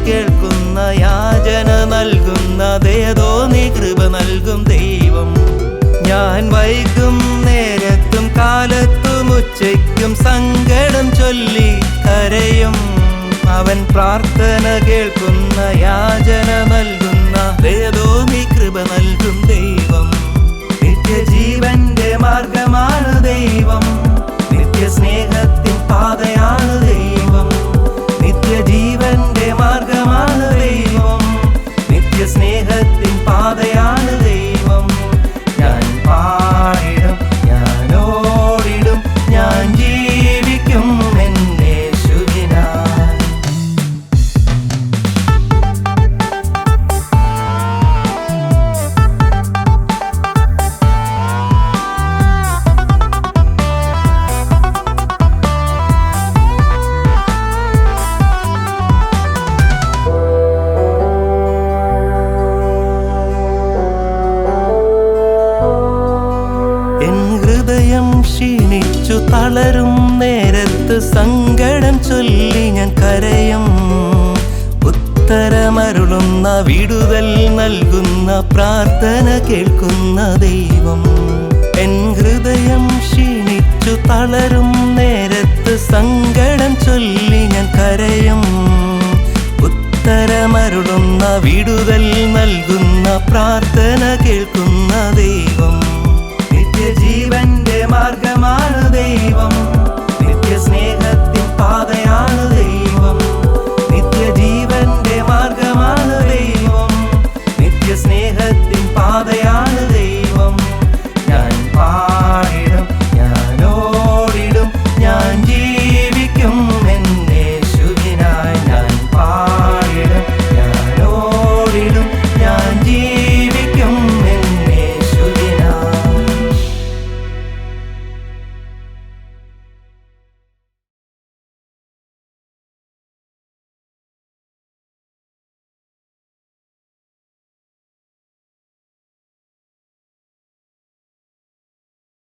കേൾക്കുന്ന യാചന നൽകുന്ന ദയതോ നീ കൃപ നൽകും ദൈവം. ഞാൻ വൈകും നേരത്തും കാലത്തും ഉച്ചയ്ക്കും സങ്കടം ചൊല്ലി കരയും. അവൻ പ്രാർത്ഥന കേൾക്കുന്ന യാചന നൽകുന്ന ദയതോ നീ കൃപ നൽകും ദൈവം. നിത്യജീവന്റെ മാർഗമാണ് ദൈവം, നിത്യസ്നേഹത്തിൻ പാതയാണ് ദൈവം. നിത്യജീവന്റെ മാർഗമാണ് ദൈവം, നിത്യസ്നേഹത്തിൻ പാതയാണ് ദൈവം. ഞാൻ പാടിടും, ഞാൻ ഓടിടും, ഞാൻ ജീവിക്കും എന്നേശുവിനായി. ഹൃദയം ക്ഷീണിച്ചു തളരും നേരത്ത് സങ്കടം ചൊല്ലി ഞാൻ കരയും. ഉത്തരമരുളുന്ന വിടുതൽ നൽകുന്ന പ്രാർത്ഥന കേൾക്കുന്ന ദൈവം. എൻ ഹൃദയം ക്ഷീണിച്ചു തളരും നേരത്ത് സങ്കടം ചൊല്ലി ഞാൻ കരയും. ഉത്തരമരുളുന്ന വിടുതൽ നൽകുന്ന പ്രാർത്ഥന കേൾക്കുന്ന ദൈവം.